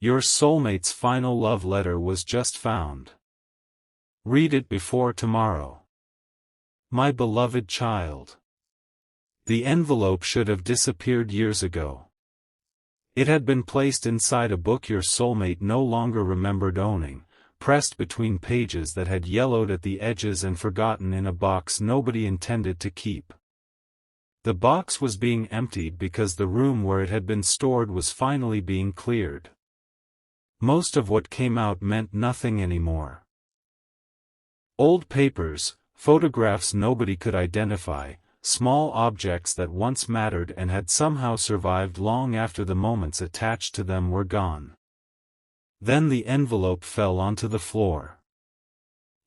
Your soulmate's final love letter was just found. Read it before tomorrow. My beloved child. The envelope should have disappeared years ago. It had been placed inside a book your soulmate no longer remembered owning, pressed between pages that had yellowed at the edges and forgotten in a box nobody intended to keep. The box was being emptied because the room where it had been stored was finally being cleared. Most of what came out meant nothing anymore. Old papers, photographs nobody could identify, small objects that once mattered and had somehow survived long after the moments attached to them were gone. Then the envelope fell onto the floor.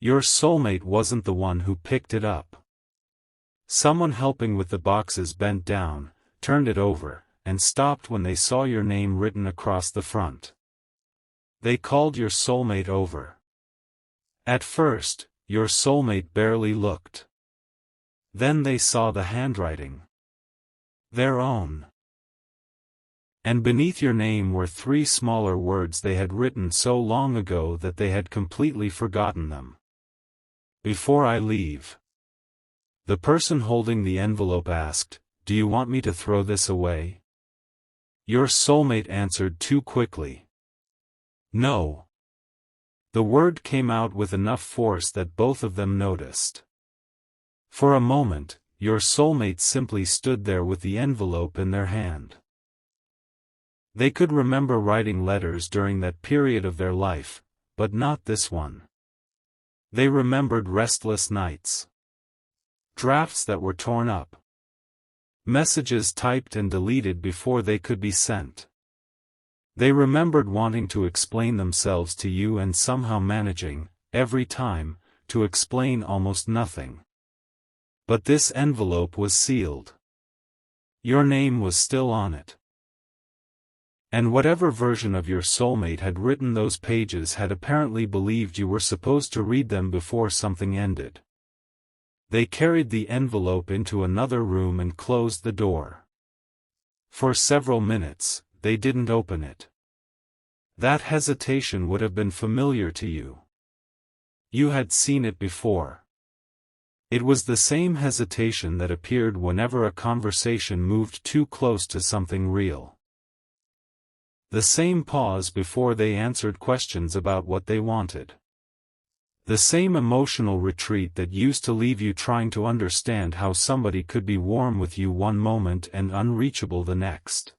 Your soulmate wasn't the one who picked it up. Someone helping with the boxes bent down, turned it over, and stopped when they saw your name written across the front. They called your soulmate over. At first, your soulmate barely looked. Then they saw the handwriting. Their own. And beneath your name were 3 smaller words they had written so long ago that they had completely forgotten them. Before I leave. The person holding the envelope asked, "Do you want me to throw this away?" Your soulmate answered too quickly. No. The word came out with enough force that both of them noticed. For a moment, your soulmate simply stood there with the envelope in their hand. They could remember writing letters during that period of their life, but not this one. They remembered restless nights. Drafts that were torn up. Messages typed and deleted before they could be sent. They remembered wanting to explain themselves to you and somehow managing, every time, to explain almost nothing. But this envelope was sealed. Your name was still on it. And whatever version of your soulmate had written those pages had apparently believed you were supposed to read them before something ended. They carried the envelope into another room and closed the door. For several minutes, they didn't open it. That hesitation would have been familiar to you. You had seen it before. It was the same hesitation that appeared whenever a conversation moved too close to something real. The same pause before they answered questions about what they wanted. The same emotional retreat that used to leave you trying to understand how somebody could be warm with you one moment and unreachable the next.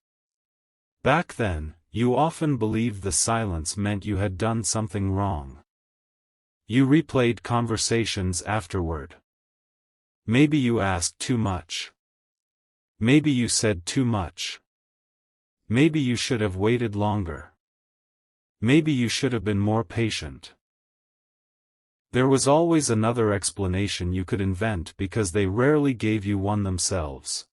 Back then, you often believed the silence meant you had done something wrong. You replayed conversations afterward. Maybe you asked too much. Maybe you said too much. Maybe you should have waited longer. Maybe you should have been more patient. There was always another explanation you could invent because they rarely gave you one themselves.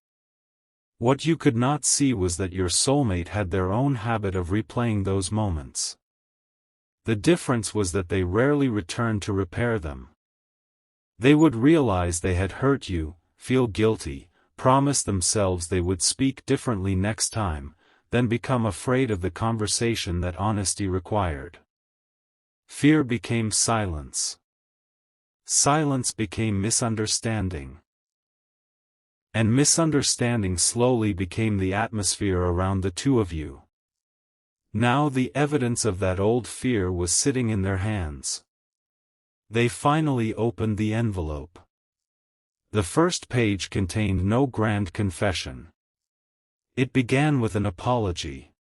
What you could not see was that your soulmate had their own habit of replaying those moments. The difference was that they rarely returned to repair them. They would realize they had hurt you, feel guilty, promise themselves they would speak differently next time, then become afraid of the conversation that honesty required. Fear became silence. Silence became misunderstanding. And misunderstanding slowly became the atmosphere around the two of you. Now the evidence of that old fear was sitting in their hands. They finally opened the envelope. The first page contained no grand confession. It began with an apology.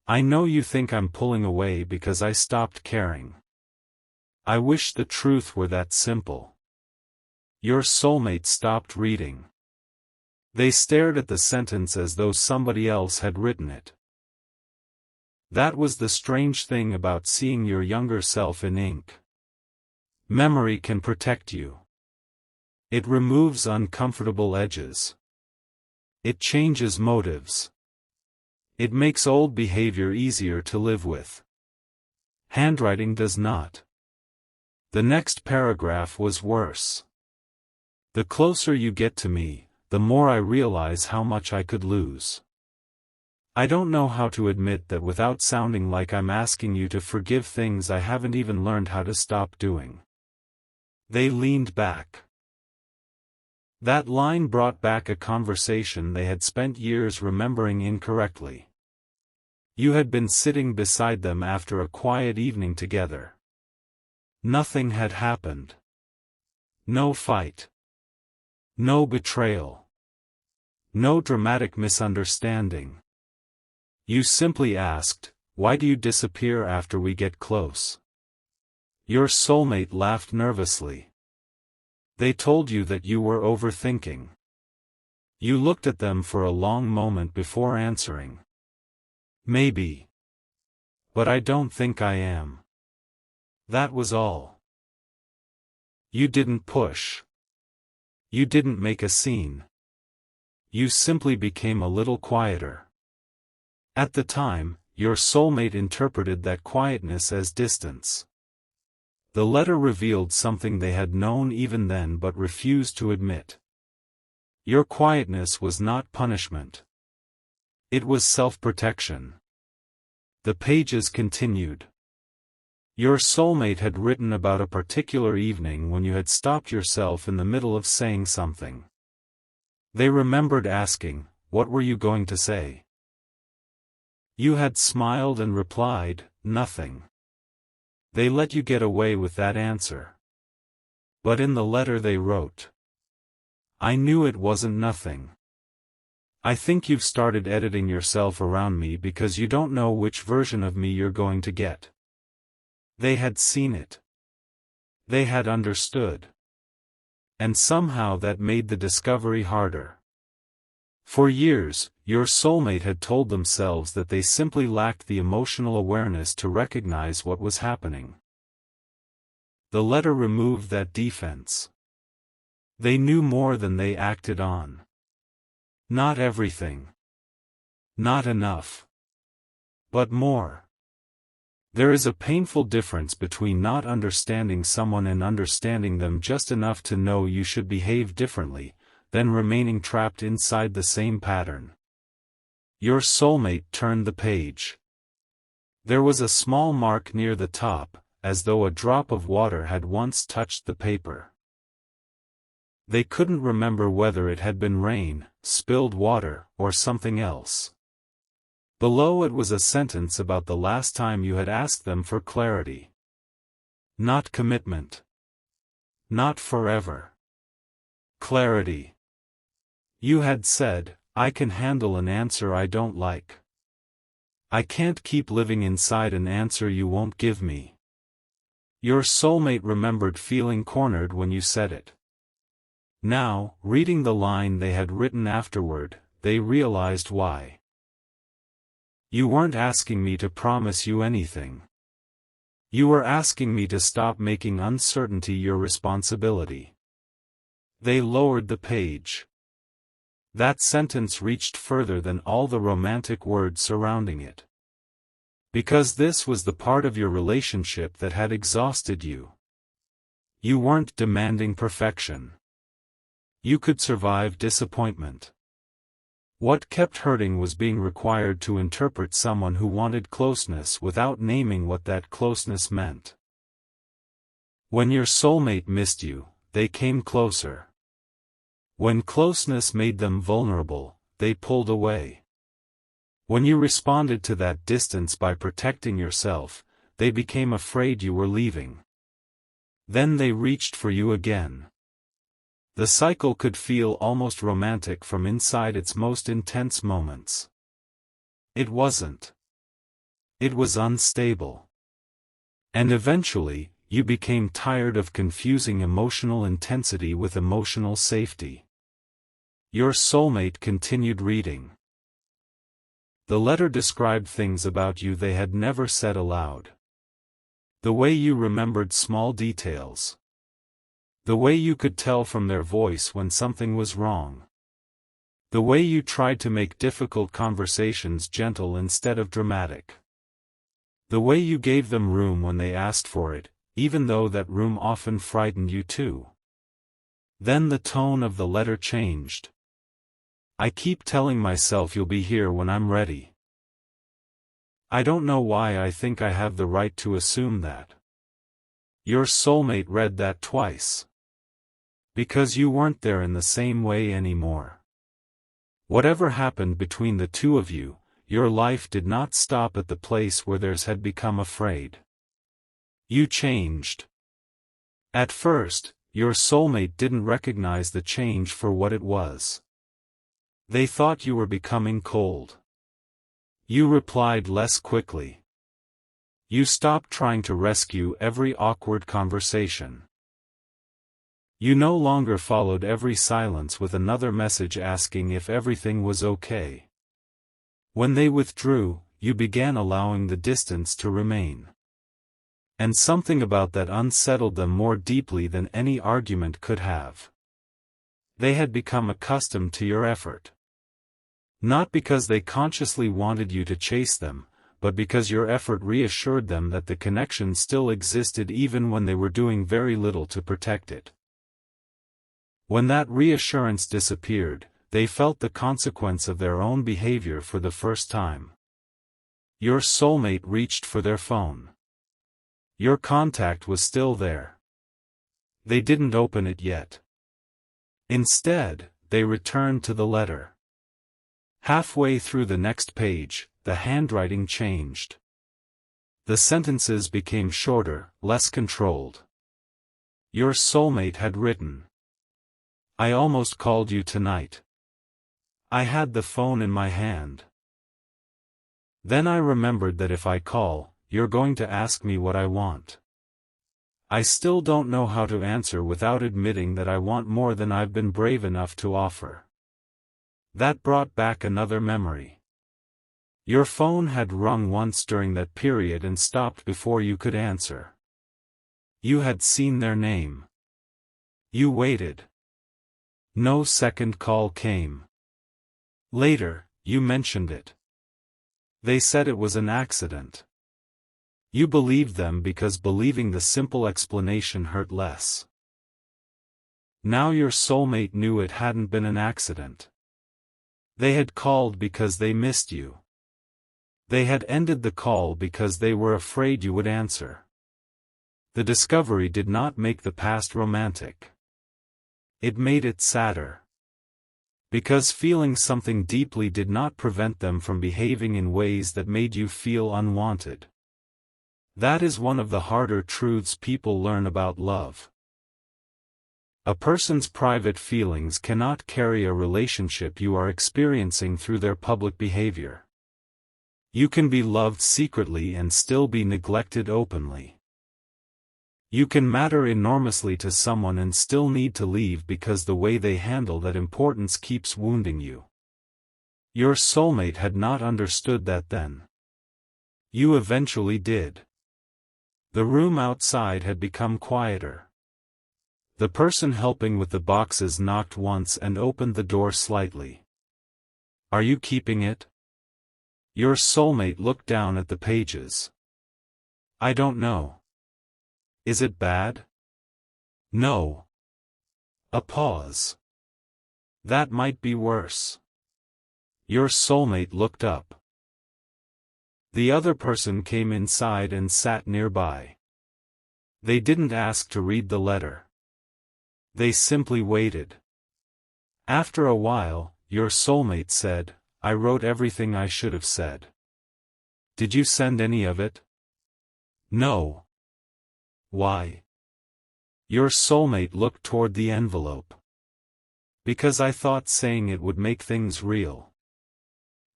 "I know you think I'm pulling away because I stopped caring. I wish the truth were that simple." Your soulmate stopped reading. They stared at the sentence as though somebody else had written it. That was the strange thing about seeing your younger self in ink. Memory can protect you. It removes uncomfortable edges. It changes motives. It makes old behavior easier to live with. Handwriting does not. The next paragraph was worse. "The closer you get to me, the more I realize how much I could lose. I don't know how to admit that without sounding like I'm asking you to forgive things I haven't even learned how to stop doing. They leaned back. That line brought back a conversation they had spent years remembering incorrectly. You had been sitting beside them after a quiet evening together. Nothing had happened. No fight. No betrayal. No dramatic misunderstanding. You simply asked, "Why do you disappear after we get close?" Your soulmate laughed nervously. They told you that you were overthinking. You looked at them for a long moment before answering. Maybe. But I don't think I am. That was all. You didn't push. You didn't make a scene. You simply became a little quieter. At the time, your soulmate interpreted that quietness as distance. The letter revealed something they had known even then but refused to admit. Your quietness was not punishment. It was self-protection. The pages continued. Your soulmate had written about a particular evening when you had stopped yourself in the middle of saying something. They remembered asking, "What were you going to say?" You had smiled and replied, "Nothing." They let you get away with that answer. But in the letter they wrote, "I knew it wasn't nothing. I think you've started editing yourself around me because you don't know which version of me you're going to get." They had seen it. They had understood. And somehow that made the discovery harder. For years, your soulmate had told themselves that they simply lacked the emotional awareness to recognize what was happening. The letter removed that defense. They knew more than they acted on. Not everything. Not enough. But more. There is a painful difference between not understanding someone and understanding them just enough to know you should behave differently, than remaining trapped inside the same pattern. Your soulmate turned the page. There was a small mark near the top, as though a drop of water had once touched the paper. They couldn't remember whether it had been rain, spilled water, or something else. Below it was a sentence about the last time you had asked them for clarity. Not commitment. Not forever. Clarity. You had said, "I can handle an answer I don't like. I can't keep living inside an answer you won't give me." Your soulmate remembered feeling cornered when you said it. Now, reading the line they had written afterward, they realized why. You weren't asking me to promise you anything. You were asking me to stop making uncertainty your responsibility. They lowered the page. That sentence reached further than all the romantic words surrounding it. Because this was the part of your relationship that had exhausted you. You weren't demanding perfection. You could survive disappointment. What kept hurting was being required to interpret someone who wanted closeness without naming what that closeness meant. When your soulmate missed you, they came closer. When closeness made them vulnerable, they pulled away. When you responded to that distance by protecting yourself, they became afraid you were leaving. Then they reached for you again. The cycle could feel almost romantic from inside its most intense moments. It wasn't. It was unstable. And eventually, you became tired of confusing emotional intensity with emotional safety. Your soulmate continued reading. The letter described things about you they had never said aloud. The way you remembered small details. The way you could tell from their voice when something was wrong. The way you tried to make difficult conversations gentle instead of dramatic. The way you gave them room when they asked for it, even though that room often frightened you too. Then the tone of the letter changed. "I keep telling myself you'll be here when I'm ready. I don't know why I think I have the right to assume that. Your soulmate read that twice. Because you weren't there in the same way anymore. Whatever happened between the two of you, your life did not stop at the place where theirs had become afraid. You changed. At first, your soulmate didn't recognize the change for what it was. They thought you were becoming cold. You replied less quickly. You stopped trying to rescue every awkward conversation. You no longer followed every silence with another message asking if everything was okay. When they withdrew, you began allowing the distance to remain. And something about that unsettled them more deeply than any argument could have. They had become accustomed to your effort. Not because they consciously wanted you to chase them, but because your effort reassured them that the connection still existed even when they were doing very little to protect it. When that reassurance disappeared, they felt the consequence of their own behavior for the first time. Your soulmate reached for their phone. Your contact was still there. They didn't open it yet. Instead, they returned to the letter. Halfway through the next page, the handwriting changed. The sentences became shorter, less controlled. Your soulmate had written, "I almost called you tonight. I had the phone in my hand. Then I remembered that if I call, you're going to ask me what I want. I still don't know how to answer without admitting that I want more than I've been brave enough to offer." That brought back another memory. Your phone had rung once during that period and stopped before you could answer. You had seen their name. You waited. No second call came. Later, you mentioned it. They said it was an accident. You believed them because believing the simple explanation hurt less. Now your soulmate knew it hadn't been an accident. They had called because they missed you. They had ended the call because they were afraid you would answer. The discovery did not make the past romantic. It made it sadder. Because feeling something deeply did not prevent them from behaving in ways that made you feel unwanted. That is one of the harder truths people learn about love. A person's private feelings cannot carry a relationship you are experiencing through their public behavior. You can be loved secretly and still be neglected openly. You can matter enormously to someone and still need to leave because the way they handle that importance keeps wounding you. Your soulmate had not understood that then. You eventually did. The room outside had become quieter. The person helping with the boxes knocked once and opened the door slightly. "Are you keeping it?" Your soulmate looked down at the pages. "I don't know. Is it bad?" "No." A pause. "That might be worse." Your soulmate looked up. The other person came inside and sat nearby. They didn't ask to read the letter. They simply waited. After a while, your soulmate said, "I wrote everything I should have said." "Did you send any of it?" "No." "Why?" Your soulmate looked toward the envelope. "Because I thought saying it would make things real."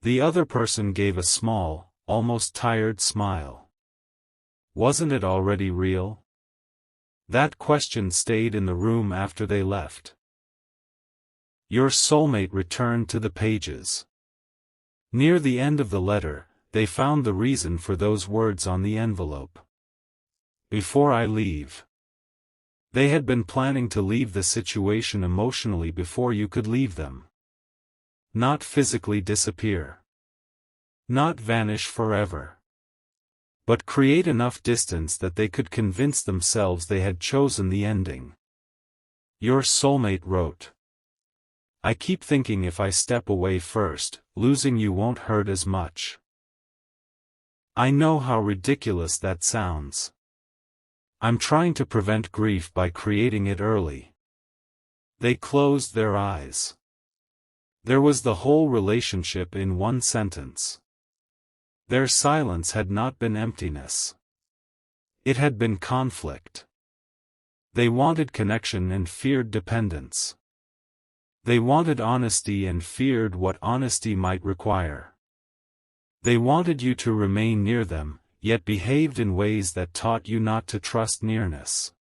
The other person gave a small, almost tired smile. "Wasn't it already real?" That question stayed in the room after they left. Your soulmate returned to the pages. Near the end of the letter, they found the reason for those words on the envelope. "Before I leave." They had been planning to leave the situation emotionally before you could leave them. Not physically disappear. Not vanish forever. But create enough distance that they could convince themselves they had chosen the ending. Your soulmate wrote, "I keep thinking if I step away first, losing you won't hurt as much." I know how ridiculous that sounds. I'm trying to prevent grief by creating it early. They closed their eyes. There was the whole relationship in one sentence. Their silence had not been emptiness. It had been conflict. They wanted connection and feared dependence. They wanted honesty and feared what honesty might require. They wanted you to remain near them, yet behaved in ways that taught you not to trust nearness.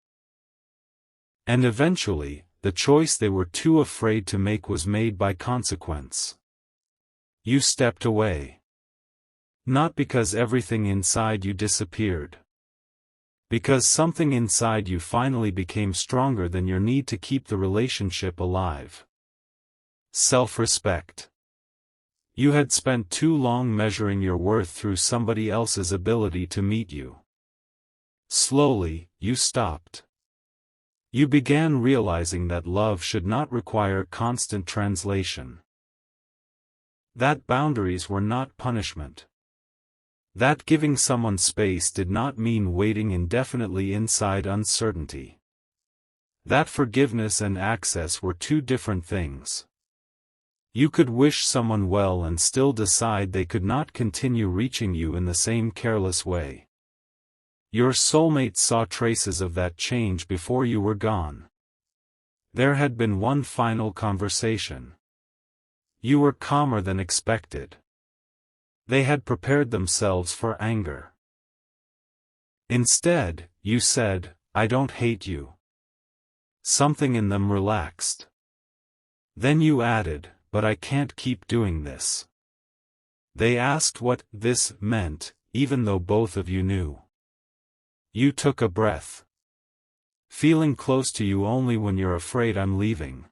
And eventually, the choice they were too afraid to make was made by consequence. You stepped away. Not because everything inside you disappeared. Because something inside you finally became stronger than your need to keep the relationship alive. Self-respect. You had spent too long measuring your worth through somebody else's ability to meet you. Slowly, you stopped. You began realizing that love should not require constant translation. That boundaries were not punishment. That giving someone space did not mean waiting indefinitely inside uncertainty. That forgiveness and access were two different things. You could wish someone well and still decide they could not continue reaching you in the same careless way. Your soulmate saw traces of that change before you were gone. There had been one final conversation. You were calmer than expected. They had prepared themselves for anger. Instead, you said, "I don't hate you." Something in them relaxed. Then you added, "But I can't keep doing this." They asked what "this" meant, even though both of you knew. You took a breath. Feeling close to you only when you're afraid I'm leaving.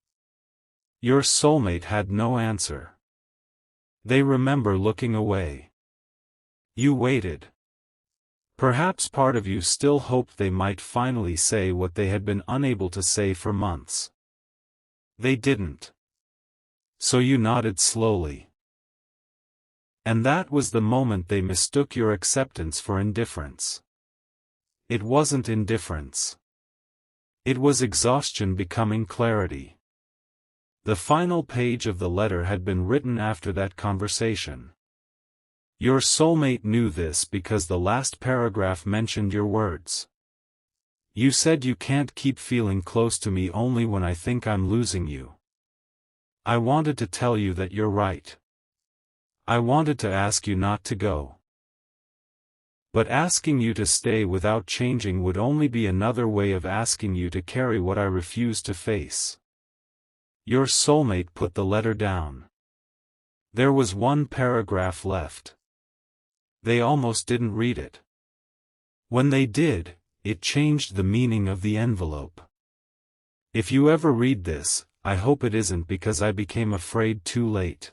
Your soulmate had no answer. They remember looking away. You waited. Perhaps part of you still hoped they might finally say what they had been unable to say for months. They didn't. So you nodded slowly. And that was the moment they mistook your acceptance for indifference. It wasn't indifference. It was exhaustion becoming clarity. The final page of the letter had been written after that conversation. Your soulmate knew this because the last paragraph mentioned your words. You said you can't keep feeling close to me only when I think I'm losing you. I wanted to tell you that you're right. I wanted to ask you not to go. But asking you to stay without changing would only be another way of asking you to carry what I refuse to face. Your soulmate put the letter down. There was one paragraph left. They almost didn't read it. When they did, it changed the meaning of the envelope. If you ever read this, I hope it isn't because I became afraid too late.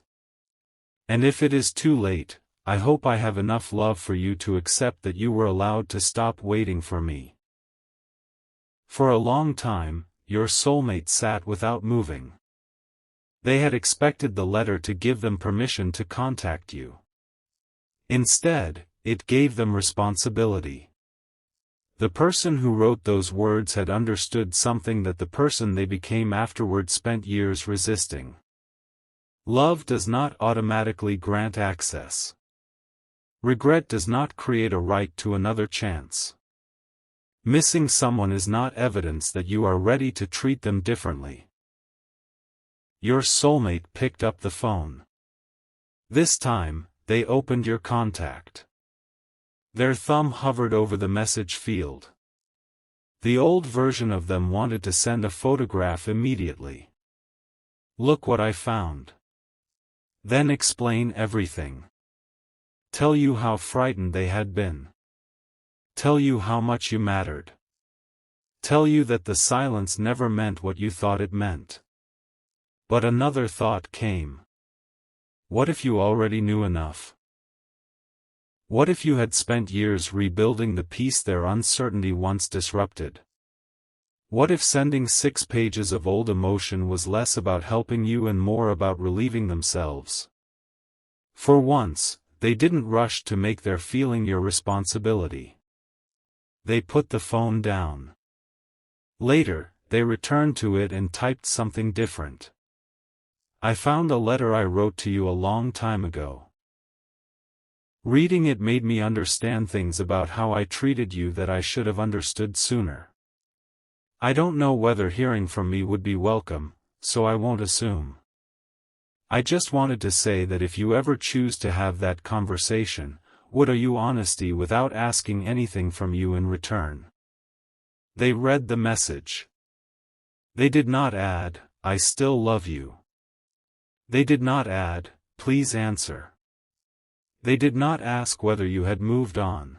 And if it is too late, I hope I have enough love for you to accept that you were allowed to stop waiting for me. For a long time, your soulmate sat without moving. They had expected the letter to give them permission to contact you. Instead, it gave them responsibility. The person who wrote those words had understood something that the person they became afterward spent years resisting. Love does not automatically grant access. Regret does not create a right to another chance. Missing someone is not evidence that you are ready to treat them differently. Your soulmate picked up the phone. This time, they opened your contact. Their thumb hovered over the message field. The old version of them wanted to send a photograph immediately. "Look what I found." Then explain everything. Tell you how frightened they had been. Tell you how much you mattered. Tell you that the silence never meant what you thought it meant. But another thought came. What if you already knew enough? What if you had spent years rebuilding the peace their uncertainty once disrupted? What if sending 6 pages of old emotion was less about helping you and more about relieving themselves? For once, They didn't rush to make their feeling your responsibility. They put the phone down. Later, they returned to it and typed something different. I found a letter I wrote to you a long time ago. Reading it made me understand things about how I treated you that I should have understood sooner. I don't know whether hearing from me would be welcome, so I won't assume. I just wanted to say that if you ever choose to have that conversation, would you honesty without asking anything from you in return. They read the message. They did not add, I still love you. They did not add, please answer. They did not ask whether you had moved on.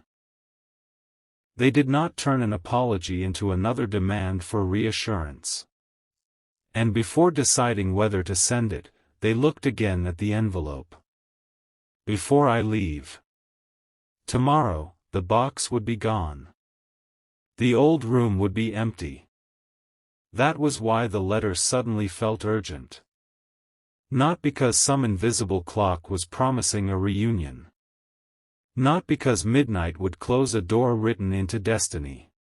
They did not turn an apology into another demand for reassurance. And before deciding whether to send it, they looked again at the envelope. Before I leave. Tomorrow, the box would be gone. The old room would be empty. That was why the letter suddenly felt urgent. Not because some invisible clock was promising a reunion. Not because midnight would close a door written into destiny.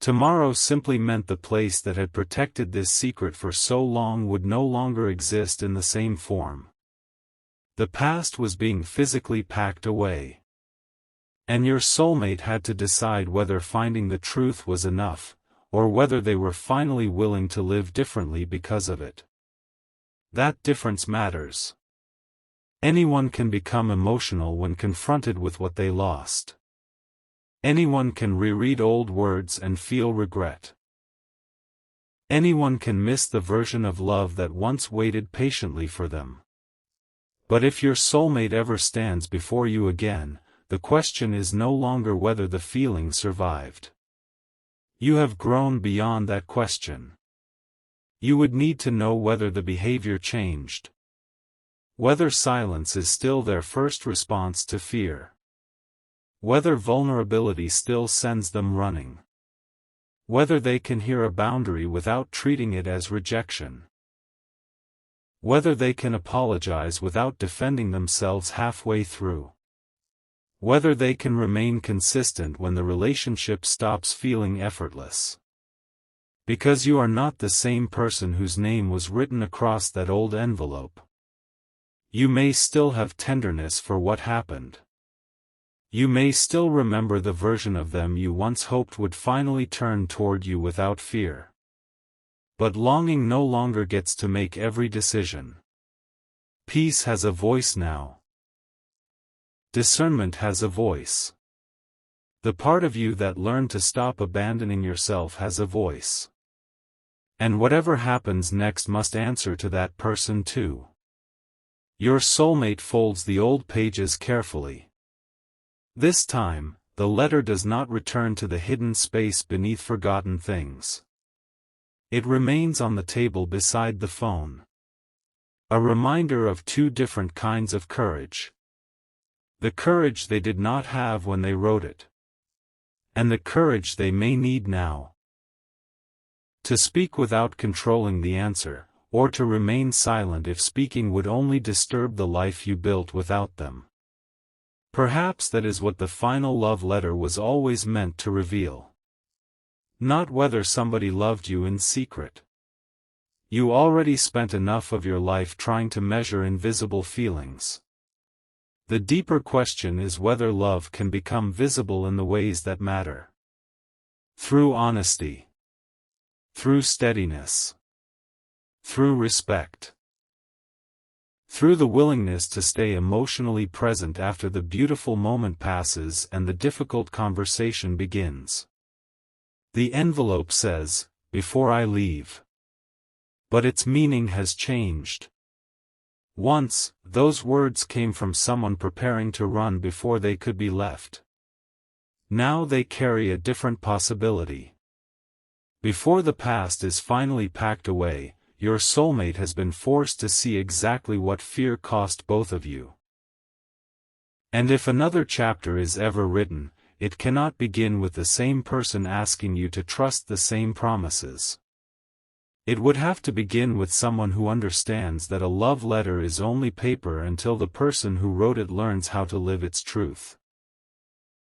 Tomorrow simply meant the place that had protected this secret for so long would no longer exist in the same form. The past was being physically packed away. And your soulmate had to decide whether finding the truth was enough, or whether they were finally willing to live differently because of it. That difference matters. Anyone can become emotional when confronted with what they lost. Anyone can reread old words and feel regret. Anyone can miss the version of love that once waited patiently for them. But if your soulmate ever stands before you again, the question is no longer whether the feeling survived. You have grown beyond that question. You would need to know whether the behavior changed. Whether silence is still their first response to fear. Whether vulnerability still sends them running. Whether they can hear a boundary without treating it as rejection. Whether they can apologize without defending themselves halfway through. Whether they can remain consistent when the relationship stops feeling effortless. Because you are not the same person whose name was written across that old envelope. You may still have tenderness for what happened. You may still remember the version of them you once hoped would finally turn toward you without fear. But longing no longer gets to make every decision. Peace has a voice now. Discernment has a voice. The part of you that learned to stop abandoning yourself has a voice. And whatever happens next must answer to that person too. Your soulmate folds the old pages carefully. This time, the letter does not return to the hidden space beneath forgotten things. It remains on the table beside the phone. A reminder of two different kinds of courage. The courage they did not have when they wrote it. And the courage they may need now. To speak without controlling the answer, or to remain silent if speaking would only disturb the life you built without them. Perhaps that is what the final love letter was always meant to reveal. Not whether somebody loved you in secret. You already spent enough of your life trying to measure invisible feelings. The deeper question is whether love can become visible in the ways that matter. Through honesty. Through steadiness. Through respect. Through the willingness to stay emotionally present after the beautiful moment passes and the difficult conversation begins. The envelope says, "Before I leave." But its meaning has changed. Once, those words came from someone preparing to run before they could be left. Now they carry a different possibility. Before the past is finally packed away, your soulmate has been forced to see exactly what fear cost both of you. And if another chapter is ever written, it cannot begin with the same person asking you to trust the same promises. It would have to begin with someone who understands that a love letter is only paper until the person who wrote it learns how to live its truth.